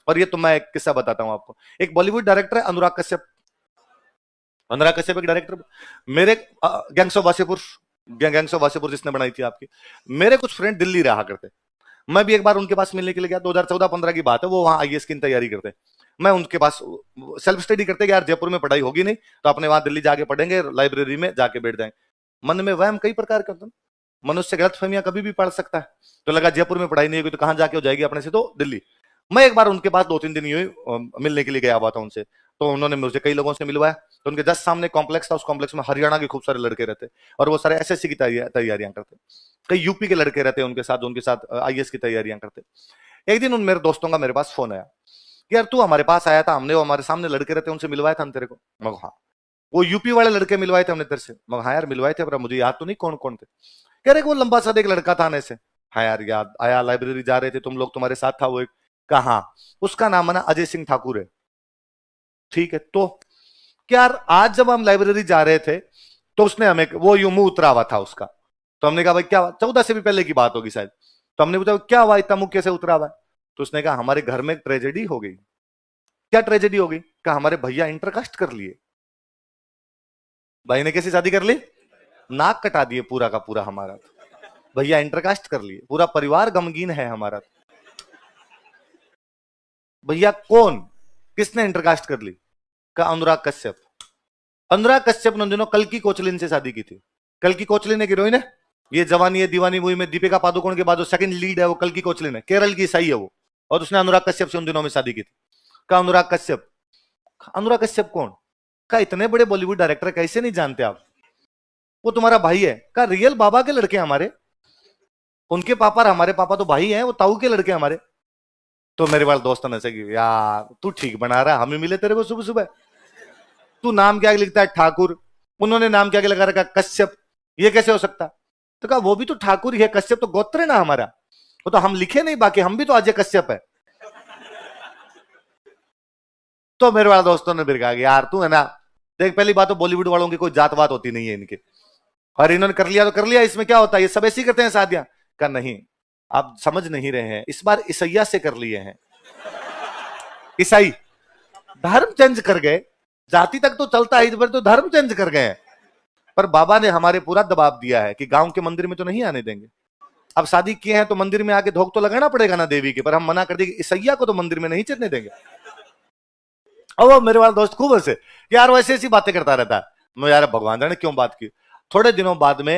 और ये तो मैं एक किस्सा बताता हूं आपको। एक बॉलीवुड डायरेक्टर है अनुराग कश्यप। अनुराग कश्यप एक डायरेक्टर, मेरे gangs of Wasseypur, gangs of Wasseypur जिसने बनाई थी आपकी, मेरे कुछ फ्रेंड दिल्ली रहा करते। मैं भी एक बार उनके पास मिलने के लिए गया, 2014-15 की बात है, वो वहां आईएएस की तैयारी करते। मैं उनके पास सेल्फ स्टडी करते कि यार जयपुर में पढ़ाई होगी नहीं तो अपने वहां दिल्ली जाके पढ़ेंगे, लाइब्रेरी में जाके बैठ जाएंगे। मन में वहम कई प्रकार के होते हैं, मनुष्य गलतफहमियां कभी भी पढ़ सकता है। तो लगा जयपुर में पढ़ाई नहीं होगी तो कहां जाके हो जाएगी अपने से, तो दिल्ली। मैं एक बार उनके पास 2-3 दिन यूं मिलने के लिए गया हुआ था उनसे। तो उन्होंने मुझे कई लोगों से मिलवाया। तो उनके जस्ट सामने कॉम्प्लेक्स था, उस कॉम्प्लेक्स में हरियाणा के खूब सारे लड़के रहते और वो सारे एसएससी की तैयारियां करते। कई यूपी के लड़के रहते उनके साथ, उनके साथ आईएएस की तैयारियां करते। एक दिन उन मेरे दोस्तों का मेरे पास फोन आया कि यार तू हमारे पास आया था, हमने वो हमारे सामने लड़के रहते उनसे मिलवाया था हम तेरे को। मैं हाँ। वो यूपी वाले लड़के मिलवाए थे हमने तेरे से। मैं हाँ यार मिलवाए थे, पर मुझे याद तो नहीं कौन कौन थे। कह रहे वो लंबा सा एक लड़का था आने से। हाँ यार याद आया, लाइब्रेरी जा रहे थे तुम लोग, तुम्हारे साथ था वो एक। कहा उसका नाम है ना अजय सिंह ठाकुर है। ठीक है, तो क्या यार आज जब हम लाइब्रेरी जा रहे थे तो उसने हमें, वो यूं मुंह उतरा हुआ था उसका। तो हमने कहा भाई क्या, 14 से भी पहले की बात होगी शायद। तो हमने पूछा क्या हुआ इतना मुंह कैसे उतरा हुआ है। तो उसने कहा हमारे घर में ट्रेजेडी हो गई। क्या ट्रेजेडी हो गई? कहा हमारे भैया इंटरकास्ट कर लिए। भाई ने कैसी शादी कर ली? नाक कटा दिए पूरा का पूरा हमारा। भैया इंटरकास्ट कर लिए, पूरा परिवार गमगीन है हमारा। भैया कौन, किसने इंटरकास्ट कर ली? का अनुराग कश्यप। अनुराग कश्यप ने दिनों कल की कोचलिन से शादी की थी। कल की कोचलिन है हीरोइन है, ये जवानी है दीवानी मूवी में दीपिका पादुकोण के बाद जो सेकंड लीड है वो कल की कोचलिन है, केरल की ईसाई है वो। और उसने अनुराग कश्यप से उन दिनों में शादी की थी। का अनुराग कश्यप। अनुराग कश्यप कौन? का इतने बड़े बॉलीवुड डायरेक्टर कैसे नहीं जानते आप? वो तुम्हारा भाई है। का रियल बाबा के लड़के हमारे, उनके पापा और हमारे पापा तो भाई हैं, वो ताऊ के लड़के हमारे। तो मेरे वाले दोस्तों ने कहा यार तू ठीक बना रहा है, हमें मिले तेरे को सुबह सुबह। तू नाम क्या लिखता है? ठाकुर। उन्होंने नाम क्या लगा रखा? कश्यप। ये कैसे हो सकता? तो कहा वो भी तो ठाकुर ही है, कश्यप तो गोत्र है ना हमारा, वो तो हम लिखे नहीं, बाकी हम भी तो अजय कश्यप है। तो मेरे वाले दोस्तों ने फिर कहा यार तू है ना, देख पहली बात तो बॉलीवुड वालों की कोई जात वात होती नहीं है इनके, और इन्होंने कर लिया तो कर लिया, इसमें क्या होता है, ये सब ऐसे ही करते हैं शादियां। का नहीं, आप समझ नहीं रहे हैं, इस बार ईसैया से कर लिए हैं। ईसाई धर्म चेंज कर गए, जाति तक तो चलता है, इस बार तो धर्म चेंज कर गए हैं। पर बाबा ने हमारे पूरा दबाव दिया है कि गांव के मंदिर में तो नहीं आने देंगे। अब शादी किए हैं तो मंदिर में आके धोख तो लगाना पड़ेगा ना देवी के, पर हम मना कर देंगे ईसैया को तो मंदिर में नहीं चलने देंगे। अब वो मेरे वाला दोस्त खूब हंसे, यार वैसे ऐसी बातें करता रहता है। मैं यार भगवान जाने क्यों बात की। थोड़े दिनों बाद में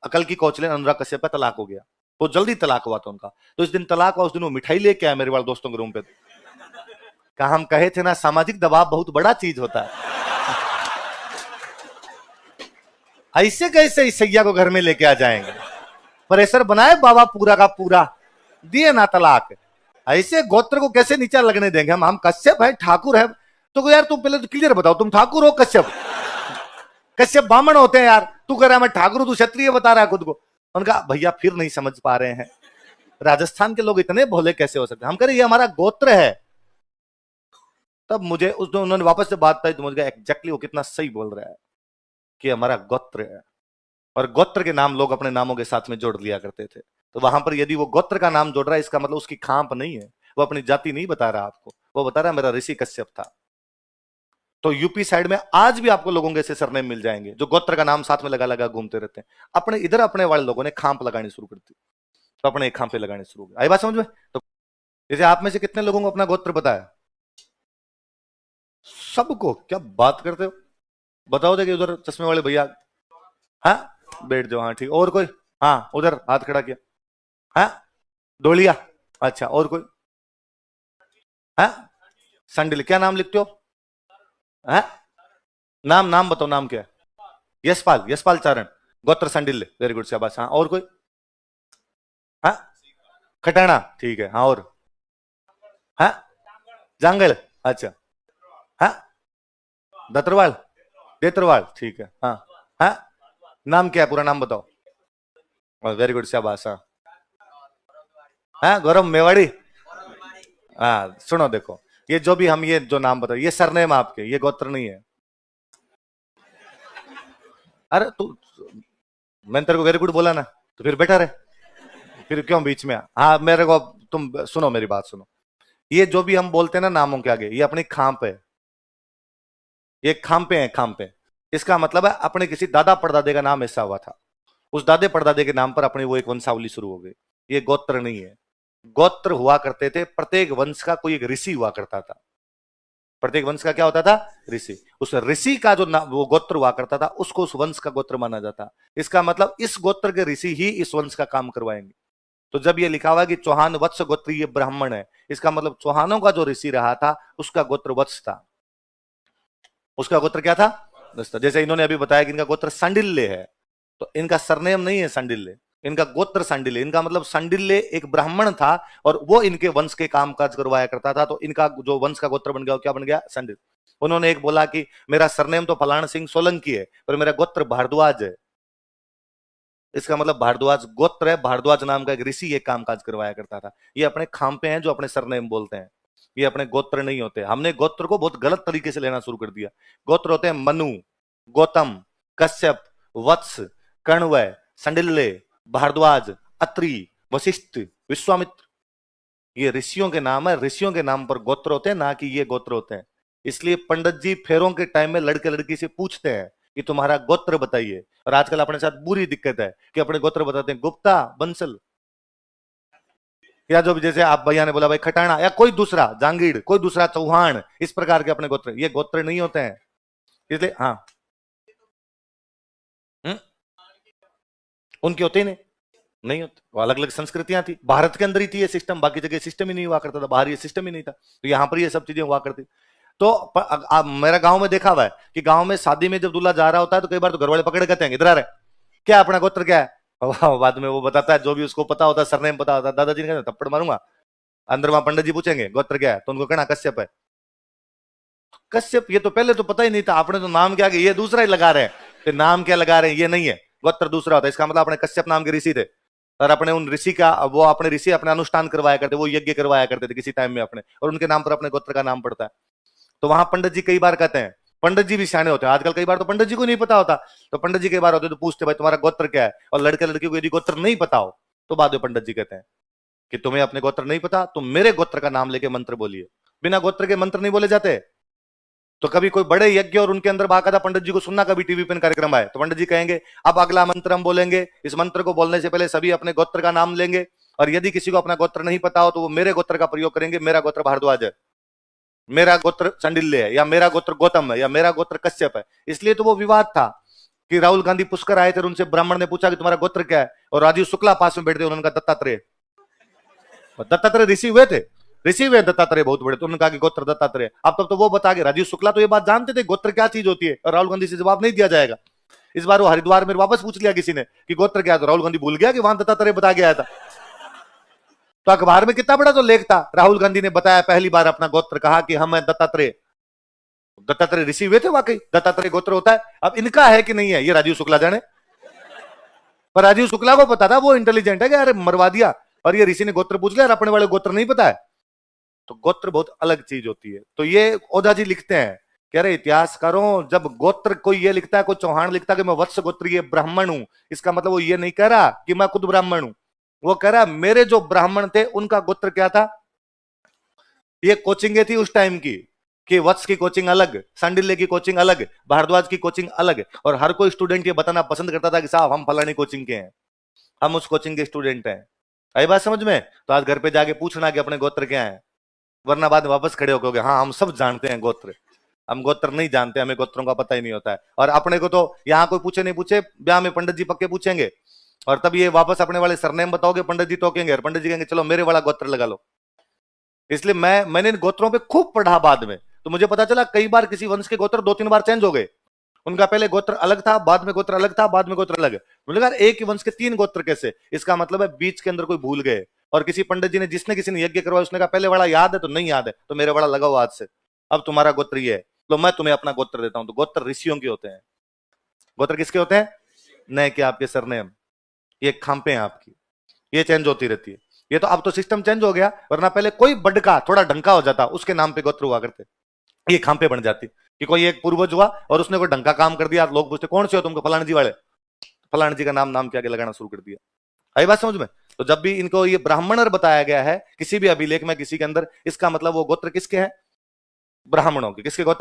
अकल की कोचलिन अनुराग कश्यप का तलाक हो गया। वो जल्दी तलाक हुआ था उनका। तो इस दिन तलाक हुआ, उस दिन वो मिठाई लेके आया मेरे वाले दोस्तों के रूम पे। कहा हम कहे थे ना सामाजिक दबाव बहुत बड़ा चीज होता है। ऐसे कैसे ईसैया को घर में लेके आ जाएंगे, प्रेशर बनाए बाबा पूरा का पूरा, दिए ना तलाक। ऐसे गोत्र को कैसे नीचा लगने देंगे हम कश्यप है ठाकुर है। तो यार तुम पहले तो क्लियर बताओ, तुम ठाकुर हो कश्यप? कश्यप ब्राह्मण होते हैं यार, तू कह रहा है मैं ठाकुर हूं, तू क्षत्रिय बता रहा है खुद को। उनका भैया फिर नहीं समझ पा रहे हैं, राजस्थान के लोग इतने भोले कैसे हो सकते हैं। हम कह रहे ये हमारा गोत्र है। तब मुझे उस दिन उन्होंने वापस से बात पाई तो मुझे एग्जैक्टली वो कितना सही बोल रहा है कि हमारा गोत्र है। और गोत्र के नाम लोग अपने नामों के साथ में जोड़ लिया करते थे। तो वहां पर यदि वो गोत्र का नाम जोड़ रहा है, इसका मतलब उसकी खांप नहीं है, वो अपनी जाति नहीं बता रहा आपको, वो बता रहा है मेरा ऋषि कश्यप था। तो यूपी साइड में आज भी आपको लोगों के ऐसे सरनेम मिल जाएंगे जो गोत्र का नाम साथ में लगा लगा घूमते रहते हैं। अपने इधर अपने वाले लोगों ने खांप लगानी शुरू कर दी, तो अपने एक खांपे लगाने शुरू हो गए। आई बात समझ में? तो जैसे आप में से कितने लोगों को अपना गोत्र पता है? सबको? क्या बात करते हो, बताओ। देखिए उधर चश्मे वाले भैया, हाँ बैठ जाओ, हाँ ठीक। और कोई? हाँ उधर हाथ खड़ा किया, हाँ डोलिया। अच्छा और कोई? हाँ संडिल। क्या नाम लिखते हो? हाँ नाम नाम बताओ, नाम क्या है? यशपाल, यशपाल चारण, गोत्र संडिल। वेरी गुड, शाबाश। हाँ और कोई? हाँ खटाना, ठीक है। हाँ और? हाँ जांगल, अच्छा। हाँ दतरवाल, देतरवाल, ठीक है। हाँ हाँ नाम क्या है, पूरा नाम बताओ। वेरी गुड, शाबाश। हाँ हाँ गौरव मेवाड़ी। हाँ सुनो देखो, ये जो भी हम ये जो नाम बताओ, ये सरनेम आपके, ये गोत्र नहीं है। अरे तू, मैंने तेरे को वेरी गुड बोला ना, तो फिर बैठा रहे, फिर क्यों बीच में? हाँ मेरे को तुम सुनो, मेरी बात सुनो। ये जो भी हम बोलते हैं ना नामों के आगे, ये अपनी खांप है, ये खांपे हैं, खांपे। इसका मतलब है अपने किसी दादा परदादे का नाम ऐसा हुआ था, उस दादे परदादे के नाम पर अपनी वो एक वंशावली शुरू हो गई। ये गोत्र नहीं है। गोत्र हुआ करते थे, प्रत्येक वंश का कोई एक ऋषि हुआ करता था। प्रत्येक वंश का क्या होता था? ऋषि। उस ऋषि का जो वो गोत्र हुआ करता था, उसको उस वंश का गोत्र माना जाता। इसका मतलब इस गोत्र के ऋषि ही इस वंश का काम करवाएंगे। तो जब ये लिखा हुआ कि चौहान वत्स गोत्रीय ब्राह्मण है, इसका मतलब चौहानों का जो ऋषि रहा था उसका गोत्र वत्स था। उसका गोत्र क्या था? वत्स था। जैसे इन्होंने अभी बताया कि इनका गोत्र सांडिल्य है, तो इनका सरनेम नहीं है सांडिल्य, इनका गोत्र सांडिल्य। इनका मतलब सांडिल्य एक ब्राह्मण था और वो इनके वंश के काम काज करवाया करता था, तो इनका जो वंश का गोत्र बन गया, क्या बन गया? सांडिल्य। उन्होंने एक बोला कि मेरा सरनेम तो फलाना सिंह सोलंकी है, पर मेरा गोत्र भारद्वाज है। इसका मतलब भारद्वाज गोत्र है, भारद्वाज नाम का एक ऋषि ये कामकाज करवाया करता था। ये अपने खांपे हैं जो अपने सरनेम बोलते हैं, ये अपने गोत्र नहीं होते। हमने गोत्र को बहुत गलत तरीके से लेना शुरू कर दिया। गोत्र होते हैं मनु, गौतम, कश्यप, वत्स, कण्व, संडिल्य, भारद्वाज, अत्रि, वशिष्ठ, विश्वामित्र। ये ऋषियों के नाम है, ऋषियों के नाम पर गोत्र होते हैं, ना कि ये गोत्र होते हैं। इसलिए पंडित जी फेरों के टाइम में लड़के लड़की से पूछते हैं कि तुम्हारा गोत्र बताइए। और आजकल अपने साथ बुरी दिक्कत है कि अपने गोत्र बताते हैं गुप्ता, बंसल, या जो भी, जैसे आप भैया ने बोला भाई खटाना, या कोई दूसरा जांगीड़, कोई दूसरा चौहान, इस प्रकार के अपने गोत्र। ये गोत्र नहीं होते हैं। इसलिए हाँ, उनके होते ही नहीं होते। वो अलग अलग संस्कृतियां थी, भारत के अंदर ही थी ये सिस्टम, बाकी जगह सिस्टम ही नहीं हुआ करता था, बाहर ये सिस्टम ही नहीं था, तो यहाँ पर ये सब चीजें हुआ करती। तो मेरा गांव में देखा हुआ है कि गांव में शादी में जब दूल्हा जा रहा होता है तो कई बार तो घर वाले पकड़ कहते हैं इधर आ रहे, क्या अपना गोत्र क्या है? बाद में वो बताता है, जो भी उसको पता होता है, सरनेम पता होता है। दादाजी ने कहते थप्पड़ मारूंगा। अंदर वहां पंडित जी पूछेंगे गोत्र क्या है, तो उनको कहना कश्यप है। कश्यप, ये तो पहले तो पता ही नहीं था, आपने तो नाम क्या, ये दूसरा ही लगा रहे हैं, तो नाम क्या लगा रहे हैं, ये नहीं है, गोत्र दूसरा होता है। इसका मतलब अपने कश्यप नाम के ऋषि थे, और अपने उन ऋषि का, वो अपने ऋषि अपने अनुष्ठान करवाया करते, वो यज्ञ करवाया करते थे किसी टाइम में अपने, और उनके नाम पर अपने गोत्र का नाम पड़ता है। तो वहां पंडित जी कई बार कहते हैं, पंडित जी भी सियाने होते हैं आजकल, कई बार तो पंडित जी को नहीं पता होता, तो पंडित जी कई बार होते तो पूछते भाई तुम्हारा गोत्र क्या है, और लड़के लड़की को यदि गोत्र नहीं पता हो तो बाद में पंडित जी कहते हैं कि तुम्हें अपने गोत्र नहीं पता, तुम मेरे गोत्र का नाम लेके मंत्र बोलिए। बिना गोत्र के मंत्र नहीं बोले जाते। तो कभी कोई बड़े यज्ञ और उनके अंदर बाकायदा पंडित जी को सुनना, कभी टीवी पर कार्यक्रम आए तो पंडित जी कहेंगे अब अगला मंत्र हम बोलेंगे, इस मंत्र को बोलने से पहले सभी अपने गोत्र का नाम लेंगे, और यदि किसी को अपना गोत्र नहीं पता हो तो वो मेरे गोत्र का प्रयोग करेंगे। मेरा गोत्र भारद्वाज है, मेरा गोत्र सांडिल्य है, या मेरा गोत्र गौतम है, या मेरा गोत्र कश्यप है। इसलिए तो वो विवाद था कि राहुल गांधी पुष्कर आए थे, उनसे ब्राह्मण ने पूछा कि तुम्हारा गोत्र क्या है, और राजीव शुक्ला पास में बैठते, उन्होंने कहा दत्तात्रेय। दत्तात्रेय ऋषि हुए थे, ऋषि हुए दत्तात्रेय बहुत बड़े, तो उन्होंने कहा कि गोत्र दत्तात्रेय। अब तब तो वो बता के, राजीव शुक्ला तो ये बात जानते थे गोत्र क्या चीज होती है, और राहुल गांधी से जवाब नहीं दिया जाएगा। इस बार वो हरिद्वार में वापस पूछ लिया किसी ने कि गोत्र क्या, तो राहुल गांधी भूल गया कि वहां दत्तात्रेय बता गया था। तो अखबार में कितना बड़ा तो लेख था, राहुल गांधी ने बताया पहली बार अपना गोत्र, कहा कि हम है दत्तात्रेय। दत्तात्रेय ऋषि हुए थे वाकई, दत्तात्रेय गोत्र होता है। अब इनका है कि नहीं है ये राजीव शुक्ला जाने, पर राजीव शुक्ला को पता था, वो इंटेलिजेंट है कि अरे मरवा दिया, और ये ऋषि ने गोत्र पूछ लिया और अपने वाले गोत्र नहीं पता है। तो गोत्र बहुत अलग चीज होती है। तो ये ओझा जी लिखते हैं कि अरे इतिहासकारों, जब गोत्र कोई ये लिखता है, कोई चौहान लिखता है कि मैं वत्स गोत्रीय ब्राह्मण हूं, इसका मतलब वो ये नहीं कह रहा कि मैं खुद ब्राह्मण हूं, वो कह रहा मेरे जो ब्राह्मण थे उनका गोत्र क्या था। ये कोचिंगे थी उस टाइम की, कि वत्स की कोचिंग अलग, सांडिल्य की कोचिंग अलग, भारद्वाज की कोचिंग अलग, और हर कोई स्टूडेंट ये बताना पसंद करता था कि साहब हम फलानी कोचिंग के हैं, हम उस कोचिंग के स्टूडेंट हैं। आई बात समझ में? तो आज घर पे जाके पूछना कि अपने गोत्र क्या है, वरना बाद में वापस खड़े होकर हाँ हम सब जानते हैं गोत्र। हम गोत्र नहीं जानते, हमें गोत्रों का पता ही नहीं होता है। और अपने को तो यहाँ कोई पूछे नहीं पूछे, ब्याह में पंडित जी पक्के पूछेंगे, और तब ये वापस अपने वाले सरनेम बताओगे, पंडित जी टोकेंगे, और पंडित जी कहेंगे चलो मेरे वाला गोत्र लगा लो। इसलिए मैंने इन गोत्रों पे खूब पढ़ा बाद में, तो मुझे पता चला कई बार किसी वंश के गोत्र 2-3 बार चेंज हो गए। उनका पहले गोत्र अलग था, बाद में गोत्र अलग था, बाद में गोत्र अलग है। मुझे लगा एक ही वंश के 3 गोत्र कैसे? इसका मतलब है बीच के अंदर कोई भूल गए, और किसी पंडित जी ने, जिसने किसी ने यज्ञ करवाया, उसने कहा पहले वाला याद है तो नहीं याद है, तो मेरे वाला लगाओ आज से, अब तुम्हारा गोत्र ये है, तो मैं तुम्हें अपना गोत्र देता हूं। तो गोत्र ऋषियों के होते हैं। गोत्र किसके होते हैं? न कि आपके सरनेम, ये खांपे हैं आपकी, ये चेंज होती रहती है। ये तो अब तो सिस्टम चेंज हो गया, वरना पहले कोई बड़का थोड़ा ढंका हो जाता, उसके नाम पे गोत्र हुआ करते, ये खांपे बन जाती कि कोई एक पूर्वज हुआ और उसने कोई ढंका काम कर दिया, लोग पूछते कौन से हो तुमको, फलाना जी वाले, फलाना जी का नाम के आगे लगाना शुरू कर दिया। आई बात समझ में? तो जब भी इनको ये ब्राह्मणर बताया गया है किसी भी अभिलेख में किसी के अंदर, इसका मतलब वो गोत्र किसके हैं? ब्राह्मणों के। किसके गोत्र?